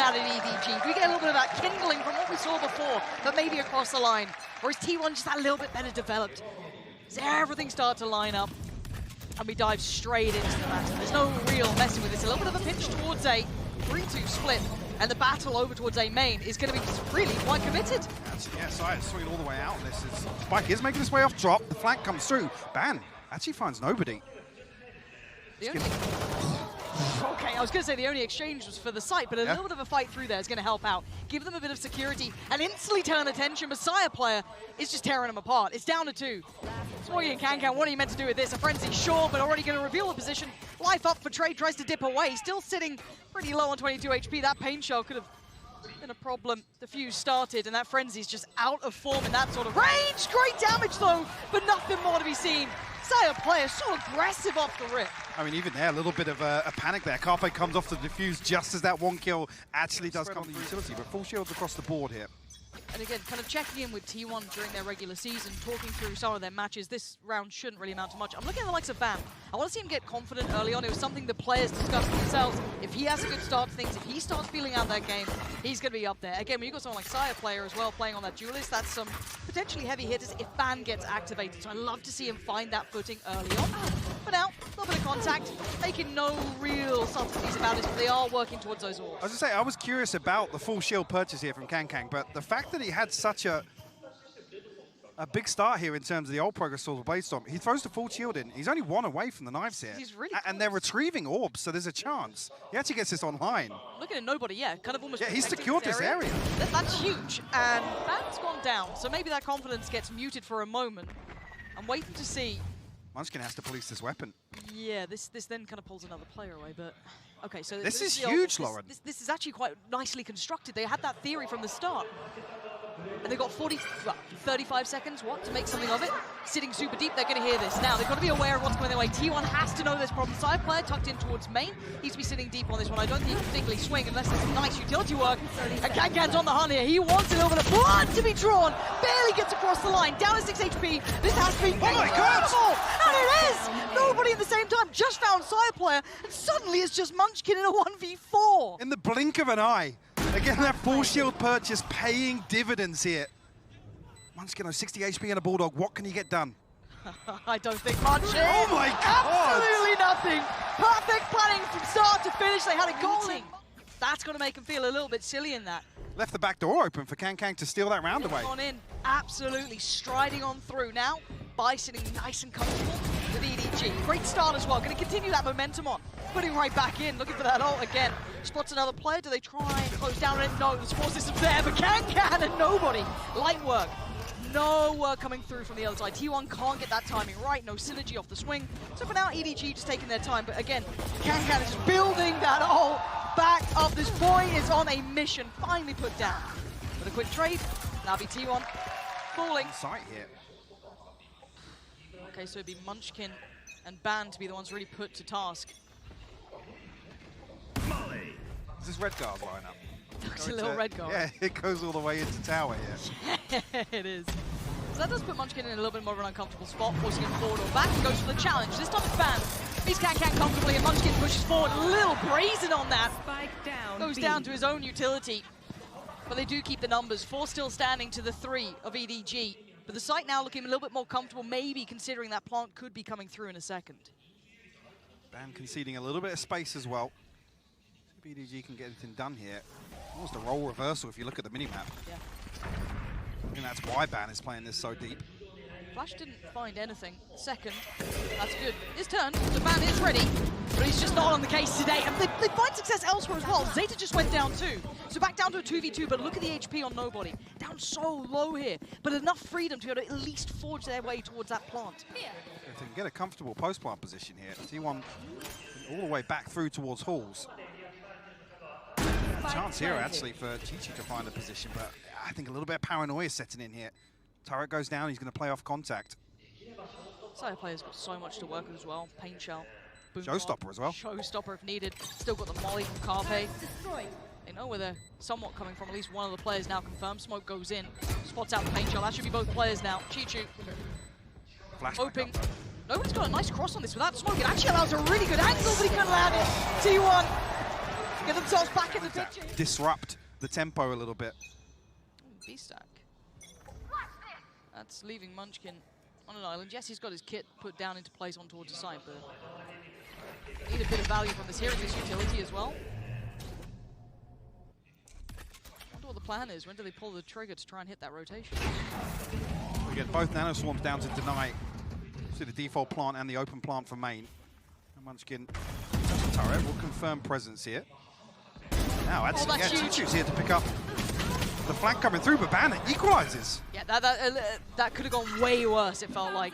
out of EDG? Do we get a little bit of that kindling from what we saw before, but maybe across the line? Or is T1 just that little bit better developed? Does everything start to line up? And we dive straight into the matter. There's no real messing with this. A little bit of a pinch towards a 3-2 split. And the battle over towards A main is going to be really quite committed. Actually, yeah, Sai is swinging all the way out. This is Spike is making his way off drop. The flank comes through. Ban actually finds nobody. Okay, I was going to say the only exchange was for the site, but a little bit of a fight through there is going to help out. Give them a bit of security and instantly turn attention. Messiah player is just tearing them apart. It's down to 2. Smoggy and Kankan, what are you meant to do with this? A frenzy, sure, but already going to reveal the position. Life up for Trade, tries to dip away. Still sitting pretty low on 22 HP. That pain shell could have been a problem. The fuse started, and that frenzy's just out of form in that sort of range. Great damage, though, but nothing more to be seen. Saya player so aggressive off the rip. I mean, even there, a little bit of a panic there. Carpe comes off the defuse just as that 1 kill actually does come to utility, but full shields across the board here. And again, kind of checking in with T1 during their regular season, talking through some of their matches. This round shouldn't really amount to much. I'm looking at the likes of Bam. I want to see him get confident early on. It was something the players discussed themselves. If he has a good start to things, if he starts feeling out that game, he's going to be up there. Again, when you've got someone like Saya player as well playing on that duelist, that's some potentially heavy hitters if Ban gets activated. So I love to see him find that footing early on. But now, a little bit of contact, making no real subtleties about it, but they are working towards those orbs. I was going to say, I was curious about the full shield purchase here from Kankang, but the fact that he had such a big start here in terms of the old progress towards Bladestorm, he throws the full shield in. He's only 1 away from the knives here. He's really and they're retrieving orbs, so there's a chance. He actually gets this online. Looking at nobody, yeah, kind of almost. Yeah, he's secured this area. That's huge, and Ban's gone down, so maybe that confidence gets muted for a moment. I'm waiting to see. Munchkin has to police this weapon. Yeah, this then kind of pulls another player away, but okay, so this is huge, Lauren. This is actually quite nicely constructed. They had that theory from the start. And they've got 35 seconds, to make something of it. Sitting super deep, they're going to hear this. Now, they've got to be aware of what's coming their way. T1 has to know there's problems. Side player tucked in towards main. He's to be sitting deep on this one. I don't think he can particularly swing unless there's some nice utility work. And Kankan's on the hunt here. He wants a little bit of blood to be drawn. Barely gets across the line. Down to 6 HP. This has to be incredible. And it is! Nobody at the same time. Just found Side player. And suddenly it's just Munchkin in a 1v4. In the blink of an eye. Again, that full shield purchase paying dividends here. Munchkin has 60 HP and a Bulldog. What can he get done? I don't think much. Oh my God! Absolutely nothing. Perfect planning from start to finish. They had a goal in. That's going to make him feel a little bit silly in that. Left the back door open for Kankang to steal that round away. On in, absolutely striding on through. Now, Bai sitting nice and comfortable with EDG. Great start as well. Going to continue that momentum on. Putting right back in, looking for that ult again. Spots another player. Do they try and close down it? No, the support system's there, but Kankan and nobody. Light work. No work coming through from the other side. T1 can't get that timing right. No synergy off the swing. So for now, EDG just taking their time. But again, Kankan is just building that ult back up. This boy is on a mission. Finally put down. With a quick trade, that'll be T1 falling. Sight here. Okay, so it'd be Munchkin and Ban to be the ones really put to task. Is this Red Guard lineup? It's a little Red Guard. Yeah, it goes all the way into tower here. It is. So that does put Munchkin in a little bit more of an uncomfortable spot, forcing him forward or back. He goes for the challenge. This time it's Ban. He's Kankan comfortably, and Munchkin pushes forward. A little brazen on that. Spike down. Goes down to his own utility. But they do keep the numbers. 4 still standing to the 3 of EDG. But the site now looking a little bit more comfortable, maybe considering that plant could be coming through in a second. Ban conceding a little bit of space as well. See if EDG can get anything done here. Almost a role reversal if you look at the minimap. Yeah. I think that's why Ban is playing this so deep. Flash didn't find anything. Second, that's good. His turn, the Ban is ready, but he's just not on the case today. And they find success elsewhere as well. Zeta just went down too. So back down to a 2v2, but look at the HP on nobody. Down so low here, but enough freedom to be able to at least forge their way towards that plant. If they can get a comfortable post-plant position here, T1 all the way back through towards halls. A chance here actually for Chi-Chi to find a position, but I think a little bit of paranoia is setting in here. Turret goes down, he's going to play off contact. Side player's got so much to work with as well. Pain shell, boom Showstopper as well. Showstopper if needed. Still got the molly from Carpe. They know where they're somewhat coming from. At least one of the players now confirmed. Smoke goes in, spots out the pain shell. That should be both players now. Chi-Chi hoping. Nobody's got a nice cross on this without smoke. It actually allows a really good angle, but he couldn't land it. T1 get themselves back in the picture. Disrupt the tempo a little bit. B-stack. That's leaving Munchkin on an island. Yes, he's got his kit put down into place on towards the side, but need a bit of value from this here in this utility as well. Wonder what the plan is. When do they pull the trigger to try and hit that rotation? We get both Nano Swarms down to deny. See the default plant and the open plant for main. And Munchkin, turret will confirm presence here. Now, actually, Chichu's here to pick up the flank coming through, but Ban equalizes. Yeah, that could have gone way worse, it felt like.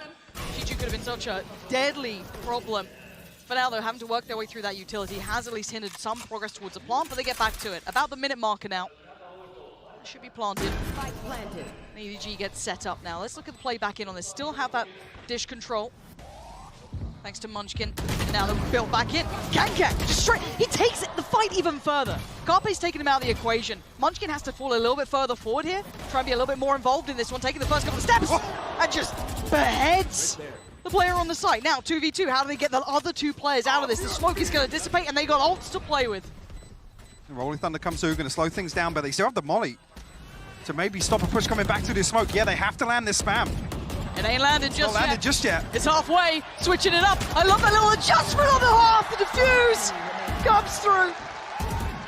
Chichu could have been such a deadly problem. For now, they're having to work their way through that utility. Has at least hindered some progress towards the plant, but they get back to it. About the minute marker now. Should be planted. Planted. EDG gets set up now. Let's look at the play back in on this. Still have that dish control. Thanks to Munchkin. And now they're built back in. Kankan, just straight. He takes the fight even further. Carpe's taking him out of the equation. Munchkin has to fall a little bit further forward here. Try and be a little bit more involved in this one. Taking the first couple of steps. And just beheads the player on the site. Now, 2v2. How do they get the other two players out of this? The smoke is going to dissipate, and they got ults to play with. Rolling Thunder comes through, going to slow things down, but they still have the molly to maybe stop a push coming back through this smoke. Yeah, they have to land this spam. It ain't landed just yet. Landed just yet. It's halfway, switching it up. I love that little adjustment on the half. The diffuse comes through.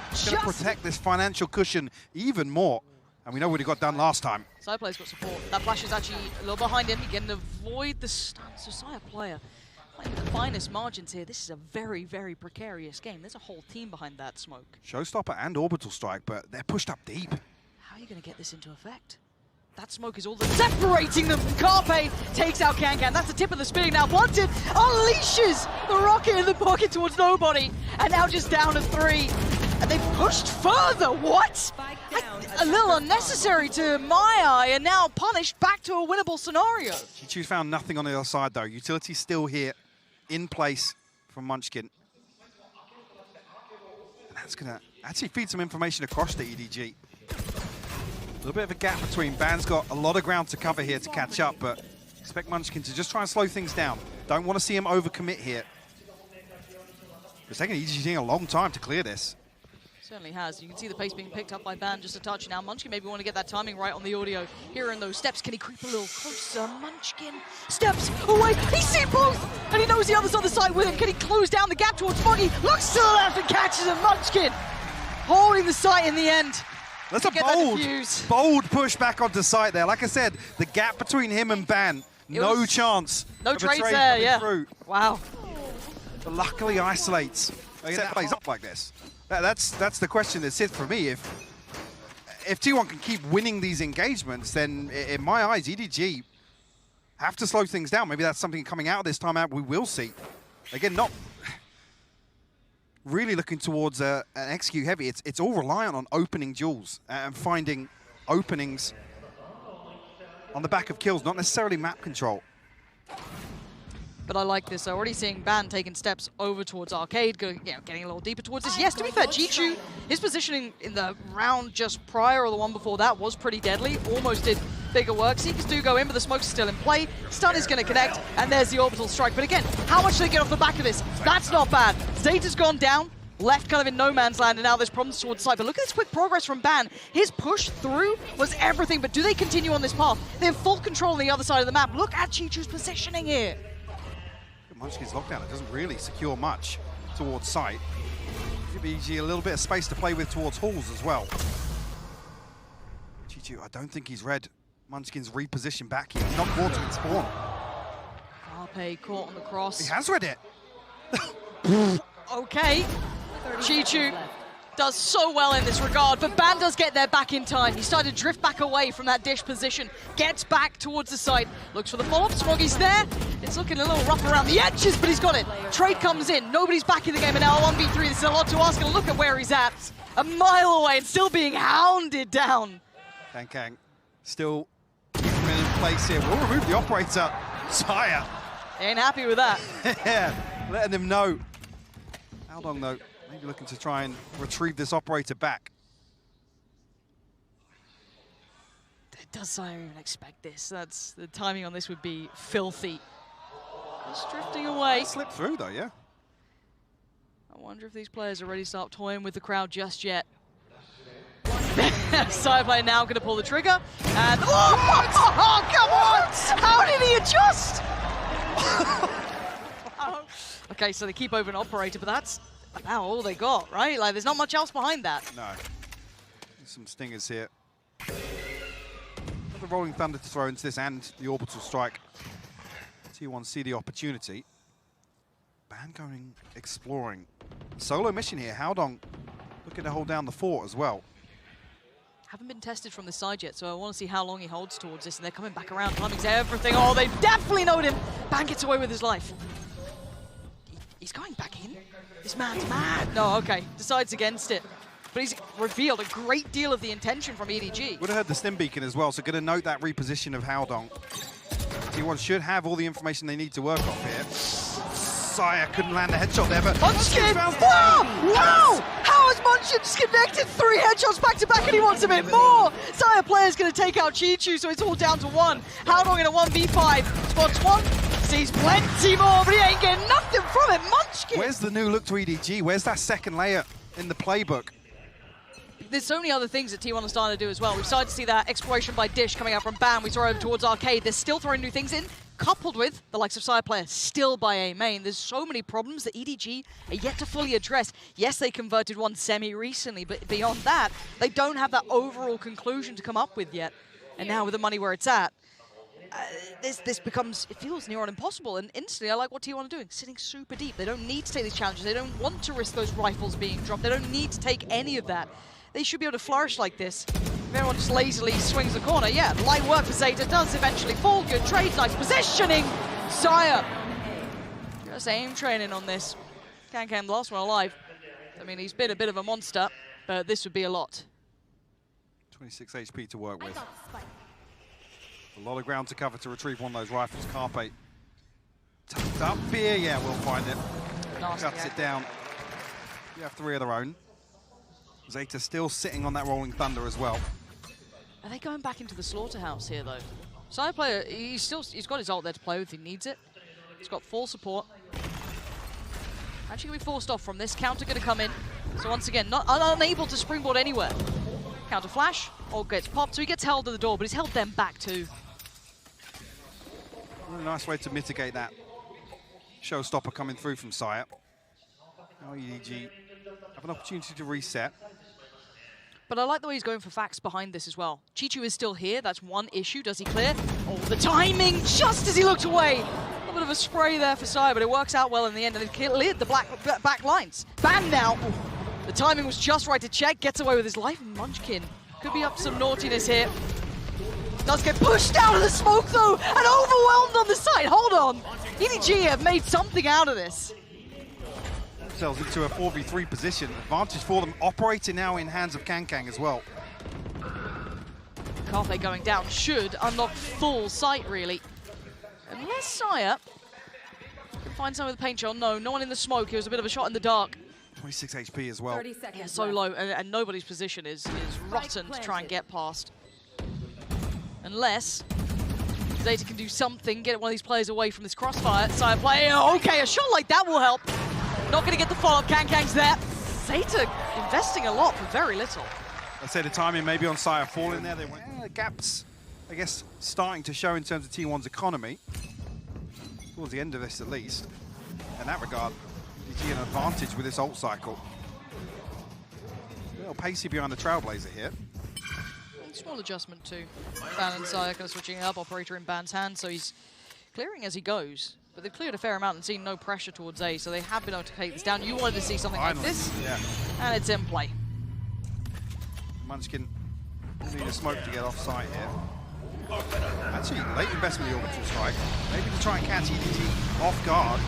It's going to protect this financial cushion even more. And we know what he got done last time. Sideplayer's got support. That flash is actually a little behind him. He can avoid the stun. So Side player playing the finest margins here. This is a very, very precarious game. There's a whole team behind that smoke. Showstopper and Orbital Strike, but they're pushed up deep. How are you going to get this into effect? That smoke is all that's separating them. Carpe takes out Kankan. That's the tip of the spear now. Blunted unleashes the rocket in the pocket towards nobody. And now just down to 3. And they've pushed further. What? A little unnecessary to my eye, and now punished back to a winnable scenario. Chichu's found nothing on the other side, though. Utility's still here, in place from Munchkin. And that's going to actually feed some information across the EDG. A little bit of a gap between. Ban's got a lot of ground to cover here to catch up, but expect Munchkin to just try and slow things down. Don't want to see him overcommit here. It's taking EDG a long time to clear this. Certainly has. You can see the pace being picked up by Ban just a touch. Now Munchkin maybe want to get that timing right on the audio. Hearing those steps, can he creep a little closer? Munchkin steps away. He's seen both, and he knows the other's on the side with him. Can he close down the gap towards Foggy? Looks to the left and catches him. Munchkin holding the site in the end. That's a bold push back onto site there. Like I said, the gap between him and Ban, no chance. No trades there, yeah. Through. Wow. But luckily isolates. Set plays up like this. That's the question that sits for me. If T1 can keep winning these engagements, then in my eyes, EDG have to slow things down. Maybe that's something coming out this time out we will see. Again, not really looking towards an execute heavy. It's all reliant on opening duels and finding openings on the back of kills, not necessarily map control. But I like this. Already seeing Ban taking steps over towards Arcade, getting a little deeper towards this. Yes, to be fair, Chichu, his positioning in the round just prior or the one before that was pretty deadly. Almost did bigger work. Seekers do go in, but the smoke's still in play. Stun is going to connect, and there's the orbital strike. But again, how much do they get off the back of this? That's not bad. Zeta's gone down, left kind of in no man's land, and now there's problems towards side. But look at this quick progress from Ban. His push through was everything, but do they continue on this path? They have full control on the other side of the map. Look at Chichu's positioning here. Munchkin's lockdown, it doesn't really secure much towards site. Give EG a little bit of space to play with towards halls as well. Chichu, I don't think he's read Munchkin's reposition back here. He's not caught him in spawn. Carpe caught on the cross. He has read it. Okay. Chichu does so well in this regard, but Ban does get there back in time. He started to drift back away from that dish position, gets back towards the site, looks for the follow-up. Smoggy's there. It's looking a little rough around the edges, but he's got it. Trade comes in. Nobody's back in the game, and now 1v3. This is a lot to ask, and look at where he's at. A mile away and still being hounded down. Kang still in place here. We'll remove the operator. Sire. Ain't happy with that. Yeah, letting them know. How long though? Maybe looking to try and retrieve this operator back. Does Sire even expect this? That's the timing on this would be filthy. Just drifting away. Slip through though, yeah. I wonder if these players already start toying with the crowd just yet. Side player now going to pull the trigger. And oh, come on! How did he adjust? Okay, so they keep over an operator, but that's about all they got, right? Like, there's not much else behind that. No. There's some stingers here. The Rolling Thunder to throw into this and the Orbital Strike. T1 see the opportunity. Ban going exploring. Solo mission here. Howdong looking to hold down the fort as well. Haven't been tested from the side yet, so I want to see how long he holds towards this, and they're coming back around. Timing's everything. Oh, they definitely knowed him. Ban gets away with his life. He's going back in. This man's mad. No, okay. Decides against it. But he's revealed a great deal of the intention from EDG. Would have heard the stim beacon as well, so going to note that reposition of Howdong. T1 should have all the information they need to work off here. Saya couldn't land the headshot there, but Munchkin! Wow! How has Munchkin connected 3 headshots back to back, and he wants a bit more? Saya player's going to take out Chichu, so it's all down to 1. Howdong in a 1v5. Spots 1, sees plenty more, but he ain't getting nothing from it. Munchkin! Where's the new look to EDG? Where's that second layer in the playbook? There's so many other things that T1 are starting to do as well. We've started to see that exploration by Dish coming out from BAM. We saw over towards Arcade. They're still throwing new things in, coupled with the likes of Side Player still by A main. There's so many problems that EDG are yet to fully address. Yes, they converted one semi recently, but beyond that, they don't have that overall conclusion to come up with yet. And now with the money where it's at, this becomes, it feels near on impossible. And instantly, I like what T1 are doing, sitting super deep. They don't need to take these challenges. They don't want to risk those rifles being dropped. They don't need to take any of that. They should be able to flourish like this. If everyone just lazily swings the corner, yeah, light work for Zeta does eventually fall. Good trade, nice positioning. Saya, just aim training on this. Can the last one alive. I mean, he's been a bit of a monster, but this would be a lot. 26 HP to work with. A lot of ground to cover to retrieve one of those rifles. Carpe tucked up here, yeah, we'll find it. Nasty, Cuts it down. You have 3 of their own. Zeta still sitting on that Rolling Thunder as well. Are they going back into the slaughterhouse here, though? Side player, he's got his ult there to play with if he needs it. He's got full support. Actually going to be forced off from this. Counter going to come in. So once again, unable to springboard anywhere. Counter flash, ult gets popped, so he gets held to the door, but he's held them back too. Really nice way to mitigate that showstopper coming through from Saya. Now EDG have an opportunity to reset. But I like the way he's going for facts behind this as well. Chichu is still here. That's one issue. Does he clear? Oh, the timing just as he looked away. A little bit of a spray there for Sai, but it works out well in the end. And they cleared the back lines. Ban now. Ooh, the timing was just right to check. Gets away with his life. Munchkin could be up to some naughtiness here. Does get pushed out of the smoke, though, and overwhelmed on the side. Hold on. EDG have made something out of this. Themselves into a 4v3 position. Advantage for them. Operating now in hands of Kankang as well. Carpe going down should unlock full sight, really. Unless Saya can find some of the paint shot. No one in the smoke. It was a bit of a shot in the dark. 26 HP as well. Yeah, so low, and nobody's position is rotten to try and get past. Unless Zeta can do something, get one of these players away from this crossfire. Saya player, okay, a shot like that will help. Not going to get the follow-up. Kankang's there. Zeta investing a lot for very little. I say the timing maybe on Saya falling there. They went, gaps, I guess, starting to show in terms of T1's economy. Towards the end of this, at least. In that regard, EDG an advantage with this ult cycle. A little pacey behind the Trailblazer here. Small adjustment too. Ban and Saya kind of switching up. Operator in Ban's hand, so he's clearing as he goes. But they've cleared a fair amount and seen no pressure towards A, so they have been able to take this down. You wanted to see something like this, yeah. And it's in play. Munchkin need a smoke to get off site here. Actually, late investment in the orbital strike. Maybe to try and catch EDG off guard.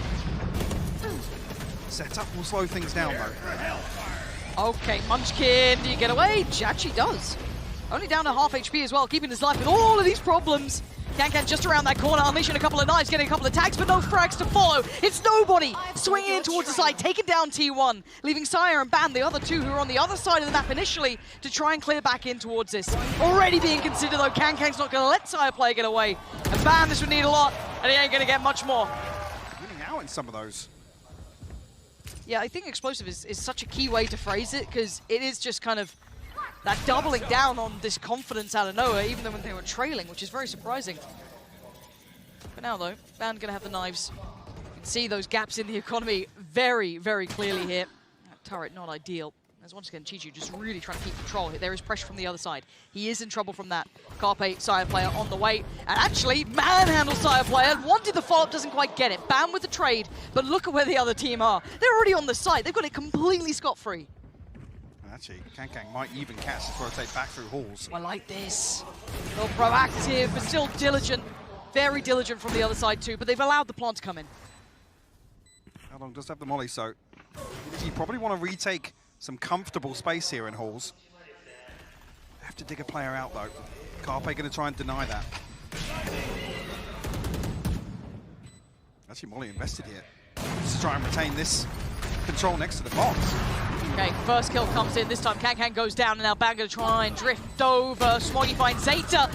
Setup will slow things down though. Okay, Munchkin, do you get away? Actually does. Only down to half HP as well, keeping his life with all of these problems. Kankan just around that corner, unleashing a couple of knives, getting a couple of tags, but no frags to follow. It's nobody swinging in towards the side, taking down T1, leaving Sire and Ban, the other two who are on the other side of the map initially, to try and clear back in towards this. Already being considered though, Kankan's not going to let Sire play get away. And Ban, this would need a lot, and he ain't going to get much more. Winning out in some of those. Yeah, I think explosive is such a key way to phrase it, because it is just kind of that doubling down on this confidence out of nowhere, even though when they were trailing, which is very surprising. But now, though, Band going to have the knives. You can see those gaps in the economy very, very clearly here. That turret not ideal. As once again, Chichu just really trying to keep control. There is pressure from the other side. He is in trouble from that. Carpe, Sire player on the way. And actually, manhandle Sire player. Wanted the follow-up, doesn't quite get it. Bam with the trade, but look at where the other team are. They're already on the site. They've got it completely scot-free. Actually, Kankang might even catch this rotate back through halls. I like this. A little proactive, but still diligent. Very diligent from the other side too, but they've allowed the plant to come in. How long does have the molly, so you probably want to retake some comfortable space here in halls. Have to dig a player out though. Carpe going to try and deny that. Actually, Molly invested here. Just to try and retain this control next to the box. Okay, first kill comes in. This time Kankan goes down, and now Bang going to try and drift over. Smoggy finds Zeta.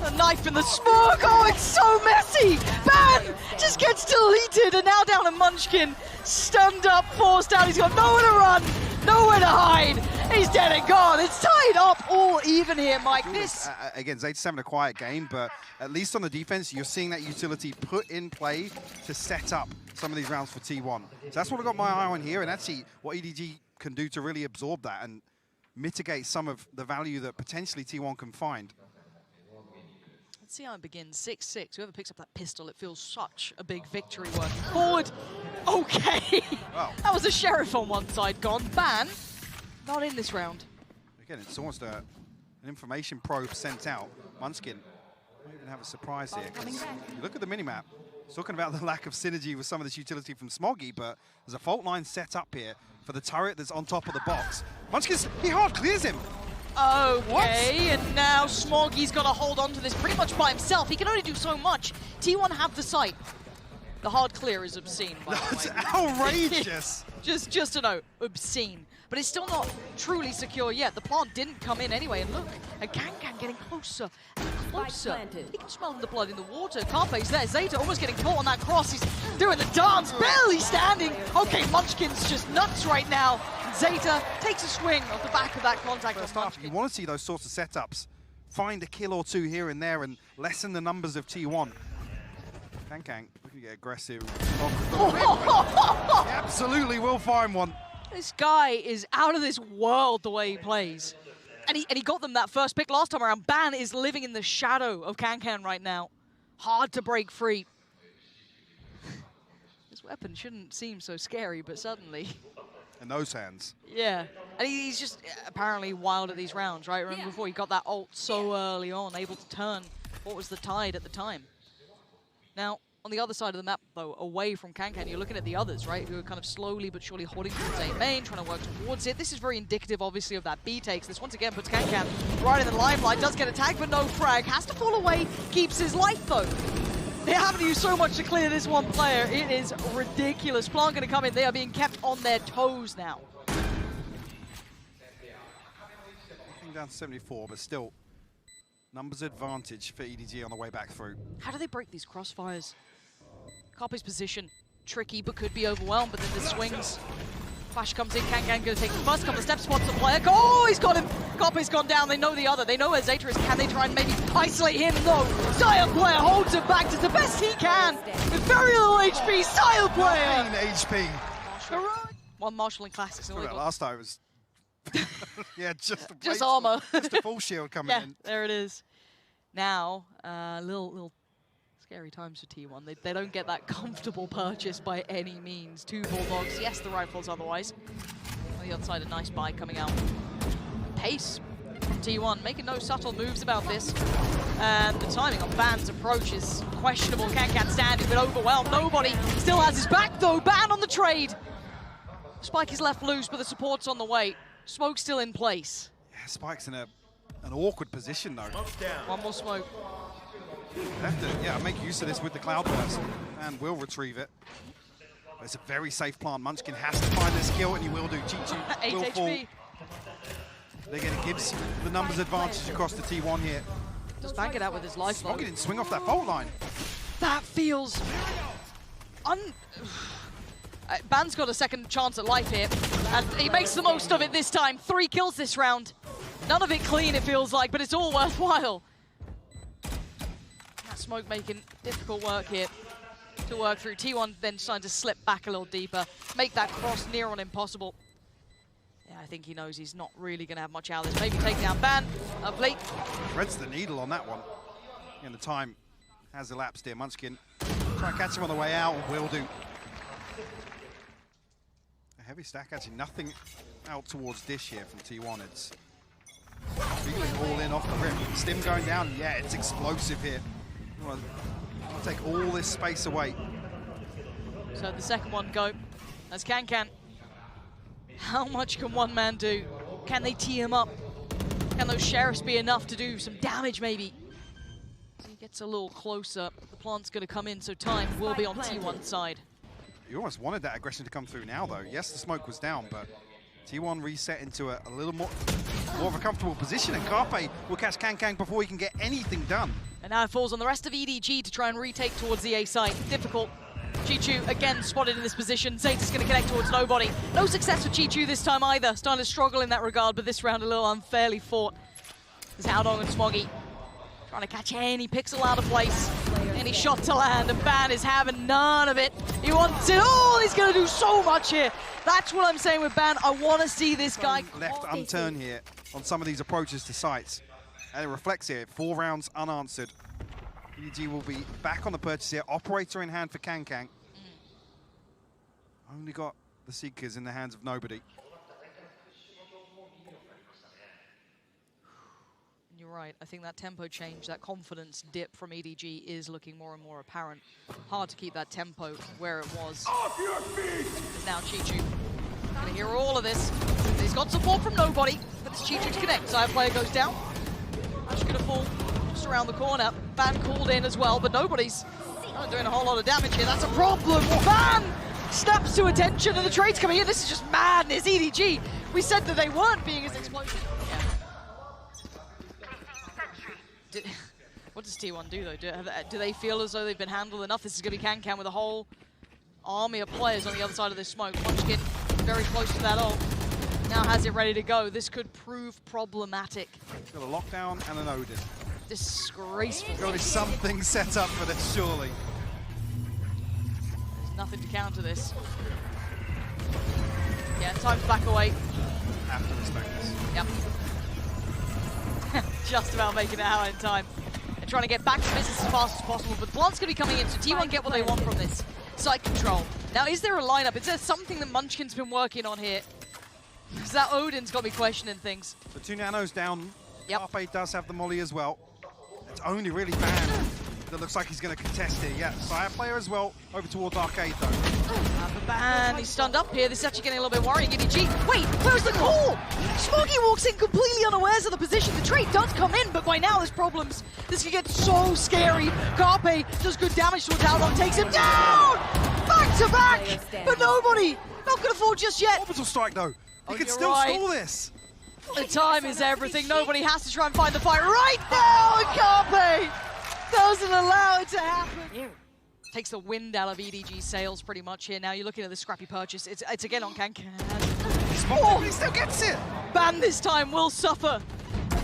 A knife in the smoke. Oh, it's so messy. Ban just gets deleted, and now down to Munchkin. Stunned up, forced out. He's got nowhere to run, nowhere to hide. He's dead and gone. It's tied up all even here, Mike. This again, Zeta's having a quiet game, but at least on the defense, you're seeing that utility put in play to set up some of these rounds for T1. So that's what I got my eye on here, and actually what EDG can do to really absorb that and mitigate some of the value that potentially T1 can find. Let's see how it begins. 6-6. Whoever picks up that pistol, it feels such a big victory working forward. Okay. Wow. That was a sheriff on one side gone. Ban, not in this round. Again, it's almost an information probe sent out. Munchkin might even have a surprise here. You look at the minimap. It's talking about the lack of synergy with some of this utility from Smoggy, but there's a fault line set up here for the turret that's on top of the box. Munchkin's, he hard clears him. Okay, and now Smoggy's got to hold on to this pretty much by himself. He can only do so much. T1 have the site. The hard clear is obscene, by the way. That's outrageous. just to know, obscene. But it's still not truly secure yet. The plant didn't come in anyway, and look, and Kankan getting closer and closer. He can smell the blood in the water. Carpe's there. Zeta almost getting caught on that cross. He's doing the dance, barely standing. Okay, Munchkin's just nuts right now. Zeta takes a swing off the back of that contact. First half, you want to see those sorts of setups. Find a kill or two here and there and lessen the numbers of T1. Kankang, we can get aggressive. He absolutely will find one. This guy is out of this world the way he plays. And he got them that first pick last time around. Ban is living in the shadow of Kankan right now. Hard to break free. His weapon shouldn't seem so scary, but suddenly... In those hands. Yeah, and he's just apparently wild at these rounds, right? Remember before he got that ult so early on, able to turn what was the tide at the time. Now, on the other side of the map, though, away from Kankan, you're looking at the others, right? Who are kind of slowly but surely holding towards A main, trying to work towards it. This is very indicative, obviously, of that B takes. This once again puts Kankan right in the limelight. Does get a tag, but no frag. Has to fall away. Keeps his life, though. They haven't used so much to clear this one player. It is ridiculous. Plant going to come in. They are being kept on their toes now. Down to 74, but still, numbers advantage for EDG on the way back through. How do they break these crossfires? Carpe's position, tricky, but could be overwhelmed, but then the swings. Flash comes in, Kankan going to take the first couple of steps, spots the player. Oh, he's got him! Carpe's gone down, they know the other. They know where Zeta is. Can they try and maybe isolate him? No! Sire player holds it back, does the best he can. With very little HP, Sire player! 9 HP. One Marshall in Classics. Last time was... yeah, just armor. Just a full shield coming in. There it is. Now, little scary times for T1. They don't get that comfortable purchase by any means. 2 Bulldogs, yes, the rifles otherwise. On the other side, a nice buy coming out. Pace from T1, making no subtle moves about this. And the timing on Ban's approach is questionable. Kankan standing, but overwhelmed. Nobody still has his back, though. Ban on the trade. Spike is left loose, but the support's on the way. Smoke's still in place. Yeah, Spike's in an awkward position, though. One more smoke. Have to, make use of this with the Cloud Burst, and will retrieve it. But it's a very safe plant. Munchkin has to find this kill, and he will do. Chichu 8 will HP. fall. Again, it gives the numbers advantage across the T1 here. Just bank it out with his life. Smoggy didn't swing off that fault line. That feels Ban's got a second chance at life here, and he makes the most of it this time. 3 kills this round. None of it clean, it feels like, but it's all worthwhile. That smoke making difficult work here to work through. T1 then trying to slip back a little deeper, make that cross near on impossible. Yeah, I think he knows he's not really going to have much out of this. Maybe take down Ban, Blake. Threads the needle on that one. And the time has elapsed here. Munchkin try and catch him on the way out, will do. A heavy stack, actually nothing out towards Dish here from T1. It's feeling all in off the rim. Stim going down, yeah, it's explosive here. Well, take all this space away. So the second one go. That's Can. How much can one man do? Can they tee him up? Can those sheriffs be enough to do some damage maybe? As he gets a little closer, the plant's going to come in, so time will be on T1's side. You almost wanted that aggression to come through now, though. Yes, the smoke was down, but T1 reset into a little more of a comfortable position, and Carpe will catch Can before he can get anything done. And now it falls on the rest of EDG to try and retake towards the A site. Difficult. Chichu again spotted in this position. Zeta's going to connect towards nobody. No success for Chichu this time either. Starting to struggle in that regard, but this round a little unfairly fought. There's Howdong and Smoggy trying to catch any pixel out of place. Any shot to land, and Ban is having none of it. He wants it. Oh, he's going to do so much here. That's what I'm saying with Ban. I want to see this guy left unturned here on some of these approaches to sites. And it reflects here, 4 rounds unanswered. EDG will be back on the purchase here. Operator in hand for Can. Only got the Seekers in the hands of nobody. You're right. I think that tempo change, that confidence dip from EDG is looking more and more apparent. Hard to keep that tempo where it was. Off your feet! Now Chichu. Gonna hear all of this. He's got support from nobody, but it's Chichu to connect. Side player goes down. Actually gonna fall just around the corner. Ban called in as well, but nobody's not doing a whole lot of damage here. That's a problem. Ban snaps to attention, and the trade's coming in. This is just madness. EDG. We said that they weren't being as explosive. Yeah. What does T1 do though? Do they feel as though they've been handled enough? This is going to be Can with a whole army of players on the other side of this smoke. Munchkin very close to that ult. Now has it ready to go. This could prove problematic. Got a lockdown and an Odin. Disgraceful. Got to be something set up for this, surely. There's nothing to counter this. Yeah, time to back away. Have to respect this. Yep. Just about making it out in time. And trying to get back to business as fast as possible, but Plant's going to be coming in, so T1 get what they want from this. Site control. Now, is there a lineup? Is there something that Munchkin's been working on here? Because that Odin's got me questioning things. So 2 nanos down. Yep. Carpe does have the molly as well. It's only really Ban that looks like he's going to contest here. Yeah, Fire player as well, over towards Arcade though. Ban, he's stunned up here. This is actually getting a little bit worrying. EDG, wait, where's the call? Smoggy walks in completely unawares of the position. The trade does come in, but by now there's problems. This could get so scary. Carpe does good damage towards Howdong, takes him down! Back to back! But nobody! Not gonna fall just yet. Orbital strike though. He Oh, can you're still right. stall this. The time is everything. Nobody has to try and find the fight right now, and Carpe doesn't allow it to happen. Takes the wind out of EDG's sails pretty much here. Now you're looking at the scrappy purchase. It's again on Can. Oh, he still gets it. Ban this time will suffer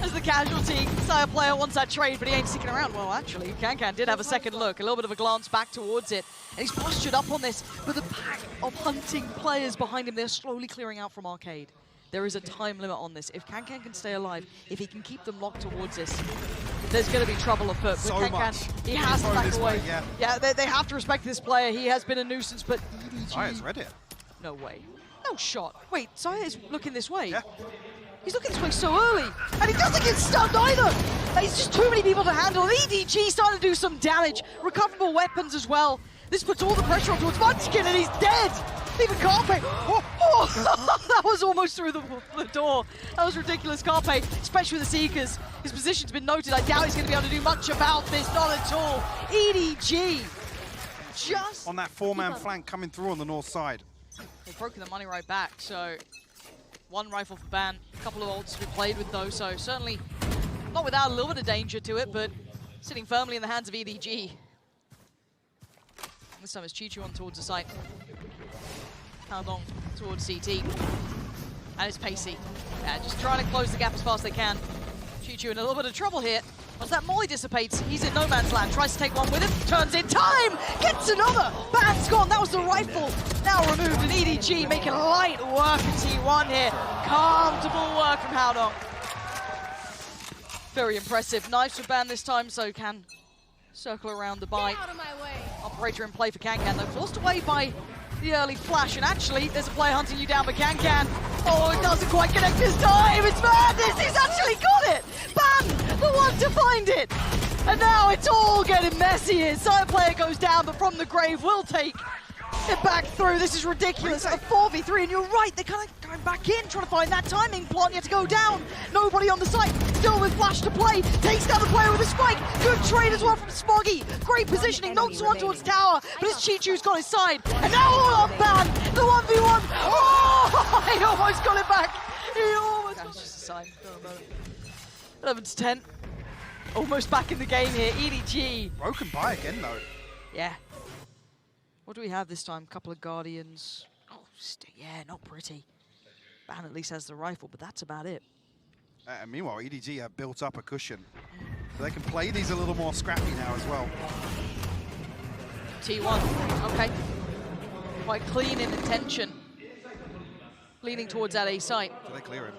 as the casualty. Sire player wants that trade, but he ain't sticking around. Well, actually, Can did have a second look, a little bit of a glance back towards it, and he's postured up on this, but the pack of hunting players behind him, they're slowly clearing out from Arcade. There is a time limit on this. If Can can stay alive, if he can keep them locked towards this, there's going to be trouble afoot. So But much. he has to back away. Yeah, they have to respect this player. He has been a nuisance, but EDG... Sire's read it. No way. No shot. Wait, Sire is looking this way. Yeah. He's looking this way so early, and he doesn't get stunned either. There's just too many people to handle. EDG starting to do some damage. Recoverable weapons as well. This puts all the pressure on towards Munchkin, and he's dead. Even Carpe. Oh, that was almost through the door. That was ridiculous. Carpe, especially with the Seekers. His position's been noted. I doubt he's going to be able to do much about this. Not at all. EDG just on that 4-man flank coming through on the north side. They've broken the money right back, so one rifle for Ban, a couple of ults to be played with though, so certainly not without a little bit of danger to it, but sitting firmly in the hands of EDG. This time it's Chichu on towards the site. Howdong towards CT. And it's Pacey. Yeah, just trying to close the gap as fast as they can. Chichu in a little bit of trouble here. Once that molly dissipates, he's in no man's land. Tries to take one with him, turns in time, gets another. Band's gone, that was the rifle. Now removed, and EDG making light work of T1 here. Comfortable work from Howdong. Very impressive. Knives for Ban this time, so can circle around the bite. Operator in play for Kankan, though forced away by the early flash, and actually there's a player hunting you down for Kankan. Oh, it doesn't quite connect this time. It's madness. He's actually got it. Ban, the one to find it. And now it's all getting messy here. Side player goes down, but from the grave will take it back through. This is ridiculous. A 4v3, and you're right. They're kind of going back in, trying to find that timing. Plant yet to go down. Nobody on the site. Still with flash to play. Takes down the player with a spike. Good trade as well from Smoggy. Great positioning. Knocks one towards tower, but it's Chichu's got his side. And now all on Ban. The 1v1. Oh, he almost got it back. He almost. That was just a sign. 11 to 10. Almost back in the game here. EDG. Broken by again, though. Yeah. What do we have this time? Couple of Guardians. Oh, yeah, not pretty. Ban at least has the rifle, but that's about it. And meanwhile, EDG have built up a cushion. So they can play these a little more scrappy now as well. T1, okay. Quite clean in intention. Leaning towards that A site. So they clear him.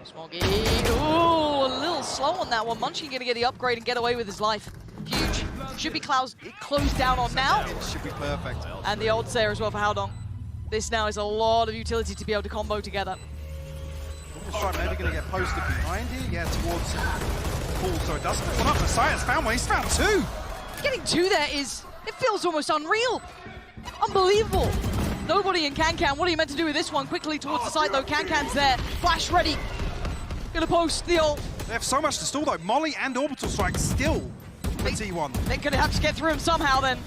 Smoggy, ooh, a little slow on that one. Munchkin gonna get the upgrade and get away with his life. Huge. Should be closed down on now. It should be perfect. And the ult's there as well for Howdong. This now is a lot of utility to be able to combo together. Strike maybe going to get posted behind here. Yeah, towards Paul, so it doesn't. One up the side, it's found one. He's found two. Getting two there is, it feels almost unreal. Unbelievable. Nobody in Kankan. What are you meant to do with this one? Quickly towards the side though. Kankan's there. Flash ready. Gonna post the ult. They have so much to stall though. Molly and Orbital Strike still for T1. They're gonna have to get through him somehow then.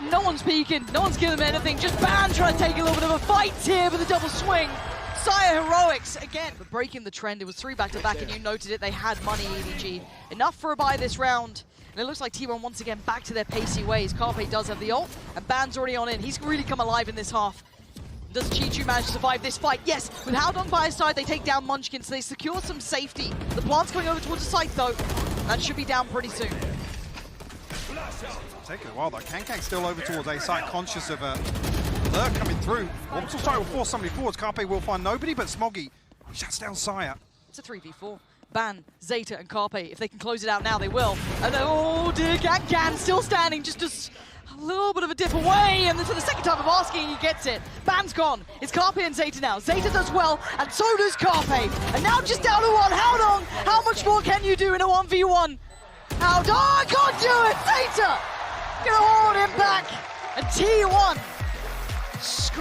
No one's peeking. No one's giving them anything. Just Ban trying to take a little bit of a fight here with a double swing. Sire Heroics again. But breaking the trend, it was 3 back-to-back, and you noted it. They had money, EDG. Enough for a buy this round. And it looks like T1 once again back to their pacey ways. Carpe does have the ult, and Ban's already on in. He's really come alive in this half. Does Chichu manage to survive this fight? Yes, with Howdong by his side, they take down Munchkin, so they secure some safety. The plant's going over towards the site, though. That should be down pretty soon. Taking a while though. Kankang's still over towards A site, conscious of a lurk coming through. Orbital Strike will force somebody forwards. Carpe will find nobody, but Smoggy shuts down Sire. It's a 3v4. Ban, Zeta, and Carpe. If they can close it out now, they will. And then, oh dear, Kankan still standing, just a little bit of a dip away, and then for the second time of asking, he gets it. Ban's gone. It's Carpe and Zeta now. Zeta does well, and so does Carpe. And now just down to one. Howdong, how much more can you do in a 1v1? Howdong, can't do it! Zeta gonna hold him back, and T1